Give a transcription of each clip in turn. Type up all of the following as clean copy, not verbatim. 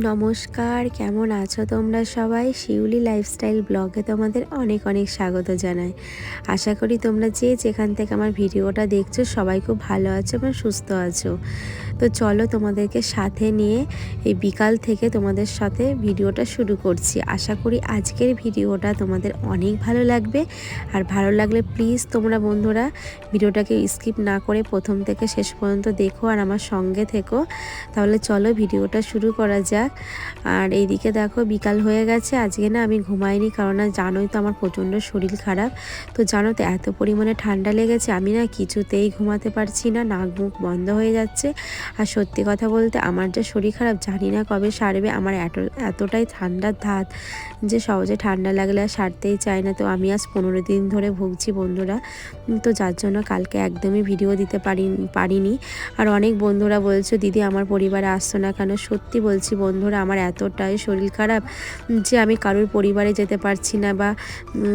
নমস্কার, কেমন আছো তোমরা সবাই? শিউলি লাইফস্টাইল ব্লগে তোমাদের অনেক অনেক স্বাগত জানাই। আশা করি তোমরা যে যেখান থেকে আমার ভিডিওটা দেখছো সবাই খুব ভালো আছো এবং সুস্থ আছো। তো চলো তোমাদেরকে সাথে নিয়ে এই বিকাল থেকে তোমাদের সাথে ভিডিওটা শুরু করছি। আশা করি আজকের ভিডিওটা তোমাদের অনেক ভালো লাগবে। আর ভালো লাগলে প্লিজ তোমরা বন্ধুরা ভিডিওটাকে স্কিপ না করে প্রথম থেকে শেষ পর্যন্ত দেখো আর আমার সঙ্গে থেকো। তাহলে চলো ভিডিওটা শুরু করা যাক। আর এইদিকে দেখো বিকাল হয়ে গেছে। আজকে না আমি ঘুমাইনি, কারণ জানোই তো আমার প্রচণ্ড শরীর খারাপ। তো জানো তো এত পরিমাণে ঠান্ডা লেগেছে, আমি না কিছুতেই ঘুমাতে পারছি না, নাক মুখ বন্ধ হয়ে যাচ্ছে। আর সত্যি কথা বলতে আমার যে শরীর খারাপ জানি না কবে সারবে। আমার এতটাই ঠান্ডার ধাত যে সহজে ঠান্ডা লাগলে আর সারতেই চায় না। তো আমি আজ 15 দিন ধরে ভুগছি বন্ধুরা। তো যার জন্য কালকে একদমই ভিডিও দিতে পারিনি। আর অনেক বন্ধুরা বলছো দিদি আমার পরিবারে আসছো না কেন? সত্যি বলছি বন্ধুরা, আমার এতটাই শরীর খারাপ যে আমি কারোর পরিবারে যেতে পারছি না, বা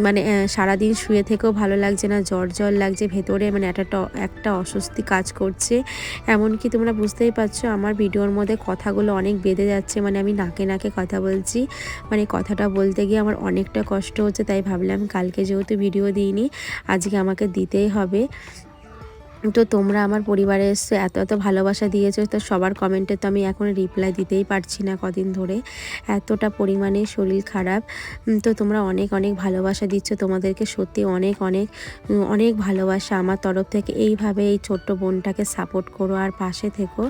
মানে সারাদিন শুয়ে থেকেও ভালো লাগছে না, জ্বর জ্বর লাগছে ভেতরে, মানে একটা অস্বস্তি কাজ করছে। এমনকি তোমরা বুঝতেই পারছো আমার ভিডিওর মধ্যে কথাগুলো অনেক বেঁধে যাচ্ছে, মানে আমি নাকে নাকে কথা বলছি, মানে কথাটা বলতে গিয়ে আমার অনেকটা কষ্ট হচ্ছে। তাই ভাবলাম কালকে যেহেতু ভিডিও দিইনি আজকে আমাকে দিতেই হবে। তো তোমরা আমার পরিবারে এসে এত এত ভালোবাসা দিয়েছো, তো সবার কমেন্টে তো আমি এখন রিপ্লাই দিতেই পারছি না কদিন ধরে, এতটা পরিমাণে শরীর খারাপ। তো তোমরা অনেক অনেক ভালোবাসা দিচ্ছ, তোমাদেরকে সত্যি অনেক অনেক অনেক ভালোবাসা আমার তরফ থেকে। এইভাবে এই ছোট্ট বোনটাকে সাপোর্ট করো আর পাশে থেকো।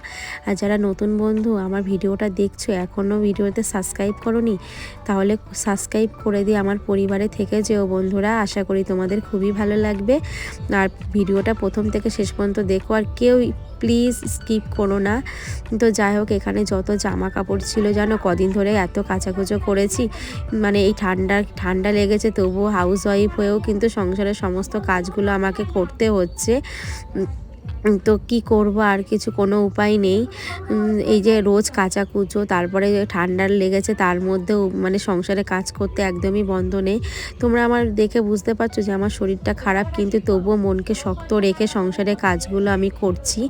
আর যারা নতুন বন্ধু আমার ভিডিওটা দেখছো এখনও ভিডিওতে সাবস্ক্রাইব করোনি, তাহলে সাবস্ক্রাইব করে দিয়ে আমার পরিবারে থেকে যেও বন্ধুরা। আশা করি তোমাদের খুবই ভালো লাগবে। আর ভিডিওটা প্রথম থেকে শেষ পর্যন্ত দেখো, আর কেউ প্লিজ স্কিপ করো না। তো যাই হোক, এখানে যত জামা কাপড় ছিল জানো কদিন ধরে এত কাচাকুচো করেছি, মানে এই ঠান্ডা লেগেছে তবুও হাউস ওয়াইফ হয়েও কিন্তু সংসারের সমস্ত কাজগুলো আমাকে করতে হচ্ছে। তো কি করব, আর কিছু কোনো উপায় নেই। এই যে রোজ কাচাকুচো, তারপরে ঠান্ডার লেগেছে তার মধ্যেও মানে সংসারে কাজ করতে একদমই বন্ধ নেই। তোমরা আমার দেখে বুঝতে পারছো যে আমার শরীরটা খারাপ, কিন্তু তবুও মনকে শক্ত রেখে সংসারে কাজগুলো আমি করছি।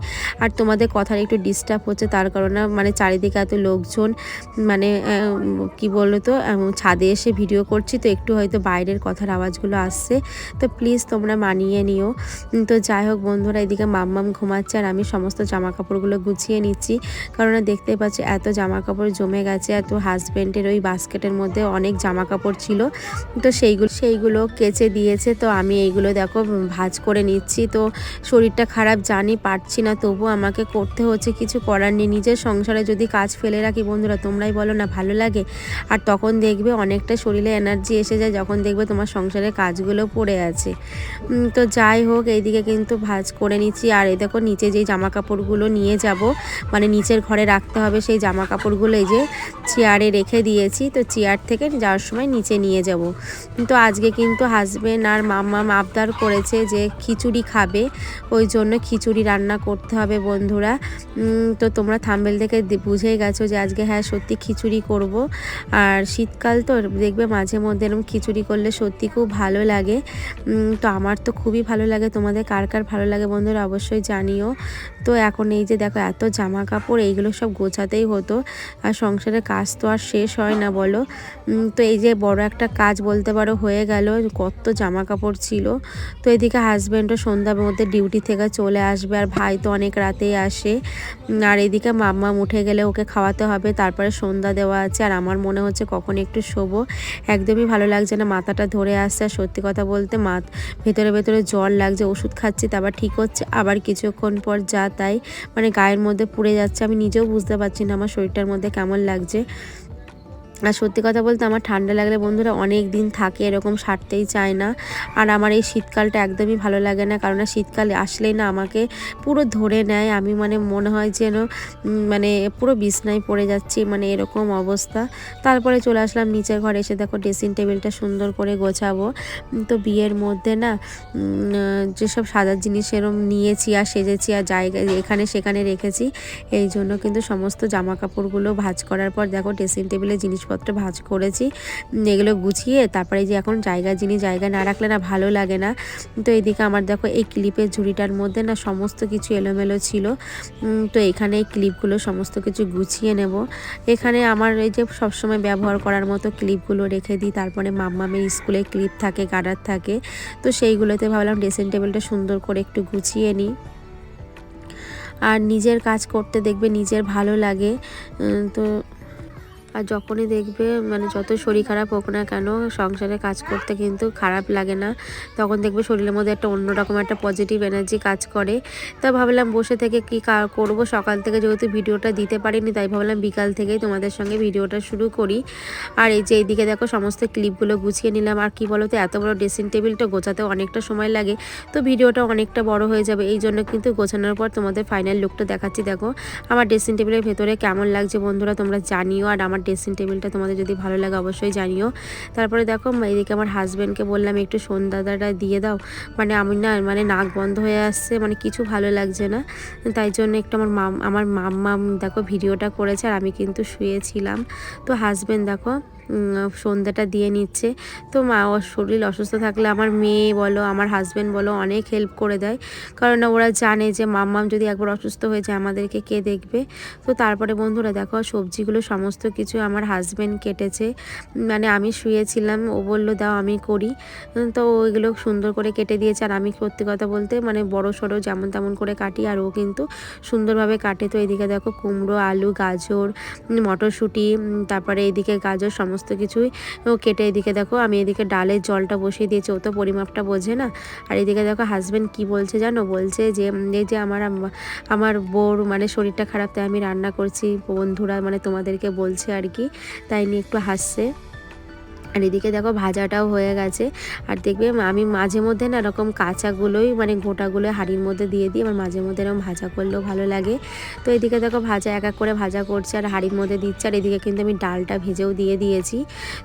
আর তোমাদের কথার একটু ডিস্টার্ব হচ্ছে, তার কারণে মানে চারিদিকে এত লোকজন, মানে কি বলো তো, ছাদে এসে ভিডিও করছি তো একটু হয়তো বাইরের কথার আওয়াজগুলো আসছে, তো প্লিজ তোমরা মানিয়ে নিও। তো যাই হোক বন্ধুরা, এদিকে মাম্মাম ঘুমাচ্ছে আর আমি সমস্ত জামা কাপড়গুলো গুছিয়ে নিচ্ছি, কারণ দেখতেই পাচ্ছি এত জামা কাপড় জমে গেছে। এত হাজব্যান্ডের ওই বাস্কেটের মধ্যে অনেক জামা কাপড় ছিল, তো সেইগুলো কেচে দিয়েছে। তো আমি এইগুলো দেখো ভাঁজ করে নিচ্ছি। তো শরীরটা খারাপ জানি, পারছি না, তবু আমাকে করতে হচ্ছে, কিছু করার নেই। নিজের সংসারে যদি কাজ ফেলে রাখি বন্ধুরা, তোমরাই বলো না ভালো লাগে? আর তখন দেখবে অনেকটা শরীরে এনার্জি এসে যায় যখন দেখবে তোমার সংসারের কাজগুলো পড়ে আছে। তো যাই হোক, এইদিকে কিন্তু ভাঁজ করে নিচ্ছি। আর এই দেখো নিচে যেই জামা কাপড়গুলো নিয়ে যাব, মানে নিচের ঘরে রাখতে হবে সেই জামা কাপড়গুলো এই যে চেয়ারে রেখে দিয়েছি। তো চেয়ার থেকে যাওয়ার সময় নিচে নিয়ে যাব। তো আজকে কিন্তু হাজবেন্ড আর মাম্মা আবদার করেছে যে খিচুড়ি খাবে, ওই জন্য খিচুড়ি রান্না করতে হবে বন্ধুরা। তো তোমরা থাম্বনেল থেকে বুঝেই গেছো যে আজকে হ্যাঁ সত্যি খিচুড়ি করব। আর শীতকাল তো দেখবে মাঝে মধ্যে এরকম খিচুড়ি করলে সত্যি খুব ভালো লাগে। তো আমার তো খুবই ভালো লাগে, তোমাদের কার কার ভালো লাগে বন্ধুরা অবশ্যই জানিও। তো এখন এই যে দেখো এত জামা কাপড়, এইগুলো সব গোছাতেই হতো, আর সংসারের কাজ তো আর শেষ হয় না বলো। তো এই যে বড় একটা কাজ বলতে পারো হয়ে গেল, কত জামা কাপড় ছিল। তো এদিকে হাজব্যান্ডও সন্ধ্যার মধ্যে ডিউটি থেকে চলে আসবে, আর ভাই তো অনেক রাতেই আসে। আর এদিকে মাম্মা উঠে গেলে ওকে খাওয়াতে হবে, তারপরে সন্ধ্যা দেওয়া আছে। আর আমার মনে হচ্ছে কখন একটু শোবো, একদমই ভালো লাগছে না, মাথাটা ধরে আসছে। আর সত্যি কথা বলতে ভেতরে ভেতরে জ্বর লাগছে, ওষুধ খাচ্ছি তা আবার ঠিক হচ্ছে, আবার কিছুক্ষণ পর যা তাই, মানে গায়ের মধ্যে পুড়ে যাচ্ছে। আমি নিজেও বুঝতে পারছি না আমার শরীরটার মধ্যে কেমন লাগছে। আর সত্যি কথা বলতে আমার ঠান্ডা লাগলে বন্ধুরা অনেক দিন থাকে, এরকম সারতেই চায় না। আর আমার এই শীতকালটা একদমই ভালো লাগে না, কারণ শীতকালে আসলেই না আমাকে পুরো ধরে নেয়। আমি মানে মনে হয় যেন মানে পুরো বিছনায় পড়ে যাচ্ছি, মানে এরকম অবস্থা। তারপরে চলে আসলাম নিচের ঘরে, এসে দেখো ড্রেসিং টেবিলটা সুন্দর করে গোছাবো। তো বিয়ের মধ্যে না যেসব সাজার জিনিস এরকম নিয়েছি আর সেজেছি আর জায়গায় এখানে সেখানে রেখেছি, এই জন্য কিন্তু সমস্ত জামা কাপড়গুলো ভাঁজ করার পর দেখো ড্রেসিং টেবিলে জিনিসপত্র জিনিসপত্র ভাঁজ করেছি, এগুলো গুছিয়ে তারপরে যে এখন জিনিস জায়গায় না রাখলে না ভালো লাগে না। তো এইদিকে আমার দেখো এই ক্লিপের ঝুড়িটার মধ্যে না সমস্ত কিছু এলোমেলো ছিল। তো এখানে এই ক্লিপগুলো সমস্ত কিছু গুছিয়ে নেব। এখানে আমার এই যে সবসময় ব্যবহার করার মতো ক্লিপগুলো রেখে দিই। তারপরে মাম্মামের স্কুলে ক্লিপ থাকে, গার্ডার থাকে, তো সেইগুলোতে ভাবলাম ড্রেসিং টেবিলটা সুন্দর করে একটু গুছিয়ে নিই। আর নিজের কাজ করতে দেখবে নিজের ভালো লাগে। তো আর যখনই দেখবে মানে যত শরীর খারাপ হোক না কেন, সংসারে কাজ করতে কিন্তু খারাপ লাগে না। তখন দেখবে শরীরের মধ্যে একটা অন্যরকম একটা পজিটিভ এনার্জি কাজ করে। তা ভাবলাম বসে থেকে কি করব, সকাল থেকে যেহেতু ভিডিওটা দিতে পারিনি, তাই ভাবলাম বিকাল থেকেই তোমাদের সঙ্গে ভিডিওটা শুরু করি। আর এই যে এইদিকে দেখো সমস্ত ক্লিপগুলো গুছিয়ে নিলাম। আর কি বলো তো, এত বড় ড্রেসিং টেবিলটা গোছাতে অনেকটা সময় লাগে, তো ভিডিওটা অনেকটা বড় হয়ে যাবে। এই জন্য কিন্তু গোছানোর পর তোমাদের ফাইনাল লুকটা দেখাচ্ছি। দেখো আমার ড্রেসিং টেবিলের ভেতরে কেমন লাগছে বন্ধুরা তোমরা জানিও। আর আমার ড্রেসিং টেবিলটা তোমাদের যদি ভালো লাগে অবশ্যই জানিও। তারপরে দেখো এইদিকে আমার হাজব্যান্ডকে বললাম একটু সন্ধ্যাটা দিয়ে দাও, মানে আমি না মানে নাক বন্ধ হয়ে আসছে, মানে কিছু ভালো লাগছে না। তাই জন্য একটু আমার মাম্মাম দেখো ভিডিওটা করেছে, আর আমি কিন্তু শুয়েছিলাম। তো হাজব্যান্ড দেখো সন্ধ্যাটা দিয়ে নিচ্ছে। তো ওর শরীর অসুস্থ থাকলে আমার মেয়ে বলো আমার হাজব্যান্ড বলো অনেক হেল্প করে দেয়, কারণ ওরা জানে যে মাম্মাম যদি একবার অসুস্থ হয়ে যায় আমাদেরকে কে দেখবে। তো তারপরে বন্ধুরা দেখো সবজিগুলো সমস্ত কিছু আমার হাজব্যান্ড কেটেছে, মানে আমি শুয়েছিলাম, ও বললো দাও আমি করি। তো ওইগুলো সুন্দর করে কেটে দিয়েছে। আর আমি সত্যি কথা বলতে মানে বড় সড়ো যেমন তেমন করে কাটি, আর ও কিন্তু সুন্দরভাবে কাটে। তো এদিকে দেখো কুমড়ো, আলু, গাজর, মটরশুঁটি, তারপরে এইদিকে গাজর সমস্ত কিছুই ও কেটে এদিকে দেখো আমি এদিকে ডালের জলটা বসিয়ে দিয়েছি, ও তো পরিমাপটা বোঝে না। আর এদিকে দেখো হাজব্যান্ড কি বলছে জানো, বলছে যে এই যে আমার বউর মানে শরীরটা খারাপ, তাই আমি রান্না করছি, বন্ধুরা মানে তোমাদেরকে বলছে আর কি, তাই নিয়ে একটু হাসছে। আর এদিকে দেখো ভাজাটাও হয়ে গেছে। আর দেখবে আমি মাঝে মধ্যে না এরকম কাঁচাগুলোই মানে গোটাগুলো হাঁড়ির মধ্যে দিয়ে দিই, আমার মাঝে মধ্যে এরকম ভাজা করলেও ভালো লাগে। তো এদিকে দেখো ভাজা এক এক করে ভাজা করছে আর হাঁড়ির মধ্যে দিচ্ছে। আর এদিকে কিন্তু আমি ডালটা ভেজেও দিয়ে দিয়েছি।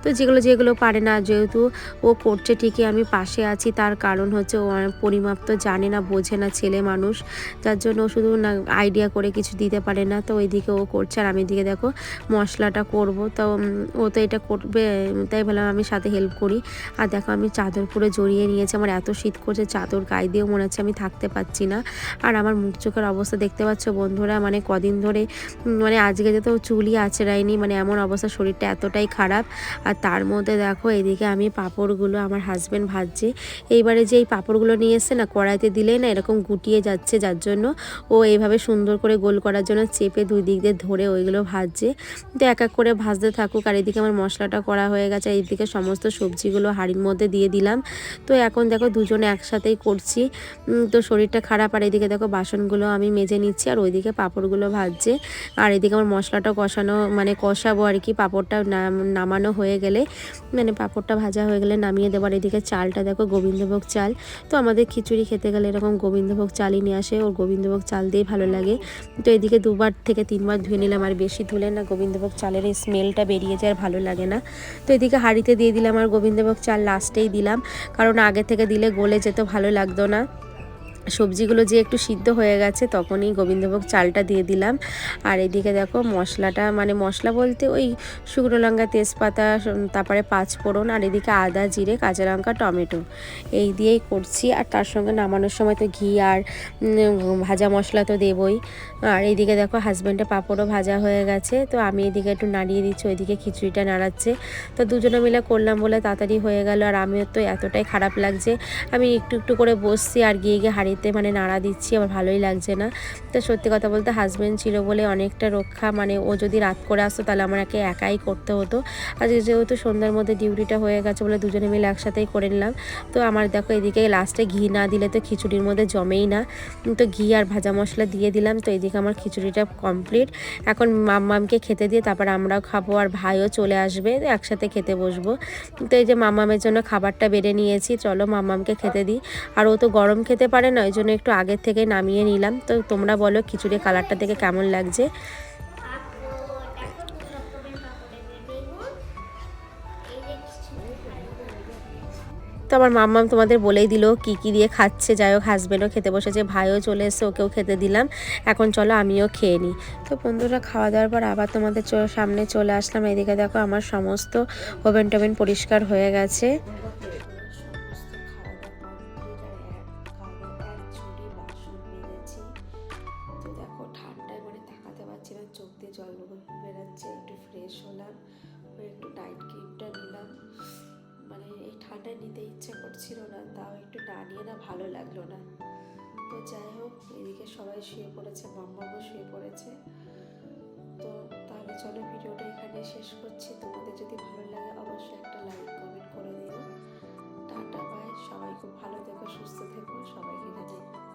তো যেগুলো পারে না, যেহেতু ও করছে ঠিকই, আমি পাশে আছি, তার কারণ হচ্ছে ও পরিমাপ তো জানে না, বোঝে না, ছেলে মানুষ, যার জন্য ও শুধু না আইডিয়া করে কিছু দিতে পারে না। তো ওইদিকে ও করছে আর আমি এদিকে দেখো মশলাটা করব। তো ও তো এটা করবে, তাই আমি সাথে হেল্প করি। আর দেখো আমি চাদর পুরো জড়িয়ে নিয়েছি, আমার এত শীত করছে চাদর গায়ে দিয়েও মনে হচ্ছে আমি থাকতে পারছি না। আর আমার মুখ চোখের অবস্থা দেখতে পাচ্ছ বন্ধুরা, মানে কদিন ধরে মানে আজকে যে তো চুলই আঁচড়ায়নি, মানে এমন অবস্থা, শরীরটা এতটাই খারাপ। আর তার মধ্যে দেখো এদিকে আমি পাঁপড়গুলো আমার হাজব্যান্ড ভাজছে। এইবারে যে এই পাঁপড়গুলো নিয়ে এসছে না, কড়াইতে দিলেই না এরকম গুটিয়ে যাচ্ছে, যার জন্য ও এইভাবে সুন্দর করে গোল করার জন্য চেপে দুই দিক দিয়ে ধরে ওইগুলো ভাজছে। তো এক এক করে ভাজতে থাকুক। আর এদিকে আমার মশলাটা করা হয়ে গেছে, এইদিকে সমস্ত সবজিগুলো হাঁড়ির মধ্যে দিয়ে দিলাম। তো এখন দেখো দুজনে একসাথেই করছি, তো শরীরটা খারাপ। আর এদিকে দেখো বাসনগুলো আমি মেজে নিচ্ছি, আর ওইদিকে পাঁপড়গুলো ভাজছে। আর এদিকে আমার মশলাটা কষাবো আর কি, পাঁপড়টা নামানো হয়ে গেলে মানে পাঁপড়টা ভাজা হয়ে গেলে নামিয়ে দেবার। এদিকে চালটা দেখো গোবিন্দভোগ চাল, তো আমাদের খিচুড়ি খেতে গেলে এরকম গোবিন্দভোগ চালই নিয়ে আসে, ওর গোবিন্দভোগ চাল দিয়েই ভালো লাগে। তো এদিকে 2 থেকে 3 বার ধুয়ে নিলাম, আর বেশি ধুলে না গোবিন্দভোগ চালের এই স্মেলটা বেরিয়ে যায়, আর ভালো লাগে না। তো এদিকে হাঁড়িতে দিয়ে দিলাম, আর গোবিন্দভোগ চাল লাস্টেই দিলাম, কারণ আগে থেকে দিলে গলে যেত, ভালো লাগতো না। সবজিগুলো যে একটু সিদ্ধ হয়ে গেছে তখনই গোবিন্দভোগ চালটা দিয়ে দিলাম। আর এদিকে দেখো মশলাটা মানে মশলা বলতে ওই শুকনো লঙ্কা, তেজপাতা, তারপরে 5 ফোড়ন, আর এদিকে আদা, জিরে, কাঁচা লঙ্কা, টমেটো, এই দিয়েই করছি। আর তার সঙ্গে নামানোর সময় তো ঘি আর ভাজা মশলা তো দেবই। আর এইদিকে দেখো হাজব্যান্ডের পাঁপড়ও ভাজা হয়ে গেছে, তো আমি এদিকে একটু নাড়িয়ে দিচ্ছি, ওইদিকে খিচুড়িটা নাড়াচ্ছে। তো দুজনে মিলে করলাম বলে তাড়াতাড়ি হয়ে গেল। আর আমিও তো এতটাই খারাপ লাগছে, আমি একটু একটু করে বসছি আর গিয়ে হাঁড়িতে মানে নাড়া দিচ্ছি, আমার ভালোই লাগছে না। তো সত্যি কথা বলতে হাজব্যান্ড ছিল বলে অনেকটা রক্ষা, মানে ও যদি রাত করে আসতো তাহলে আমাকে একাই করতে হতো। আর যেহেতু সন্ধ্যার মধ্যে ডিউটিটা হয়ে গেছে বলে দুজনে মিলে একসাথেই করে নিলাম। তো আমার দেখো এদিকে লাস্টে ঘি না দিলে তো খিচুড়ির মধ্যে জমেই না, তো ঘি আর ভাজা মশলা দিয়ে দিলাম। তো এদিকে আমার খিচুড়িটা কমপ্লিট। এখন মাম্মামকে খেতে দিয়ে তারপর আমরাও খাবো, আর ভাইও চলে আসবে, একসাথে খেতে বসবো। তো এই যে মাম্মামের জন্য খাবারটা বেড়ে নিয়েছি, চলো মাম্মামকে খেতে দিই। আর ও তো গরম খেতে পারে না, ওই জন্য একটু আগের থেকে নামিয়ে নিলাম। তো তোমরা বলো খিচুড়ি কালারটা দেখে কেমন লাগছে। তো আমার মাম্মাম তোমাদের বলেই দিল কি কি দিয়ে খাচ্ছে। যাই হোক হাজব্যান্ডও খেতে বসেছে, ভাইও চলে এসে, ওকেও খেতে দিলাম। এখন চলো আমিও খেয়ে নিই। তো বন্ধুরা খাওয়া দাওয়ার পর আবার তোমাদের সামনে চলে আসলাম। এদিকে দেখো আমার সমস্ত ওভেন টোভেন পরিষ্কার হয়ে গেছে। সমস্ত খাওয়া দাওয়া কমপ্লিট, আর খাওয়া দাওয়া এক ঝুড়ি বাসন মেজেছি। তো দেখো ঠান্ডায় মানে তাকাতে পারছি না, চোখ দিয়ে জল বেরাচ্ছে। একটু ফ্রেশ হলাম, একটু নাইট ক্রিমটা নিলাম। মানে এই ঠান্ডায় নিতে ইচ্ছে করছিল না, তাও একটু না নিয়ে না ভালো লাগলো না। তো যাই হোক এদিকে সবাই শুয়ে পড়েছে, মাম্মামও শুয়ে পড়েছে। তো তাহলে চলো ভিডিওটা এখানে শেষ করছি। তোমাদের যদি ভালো লাগে অবশ্যই একটা লাইক কমেন্ট করে দিও। টাটা বাই, সবাই খুব ভালো থেকো, সুস্থ থেকো, সবাইকে জানাই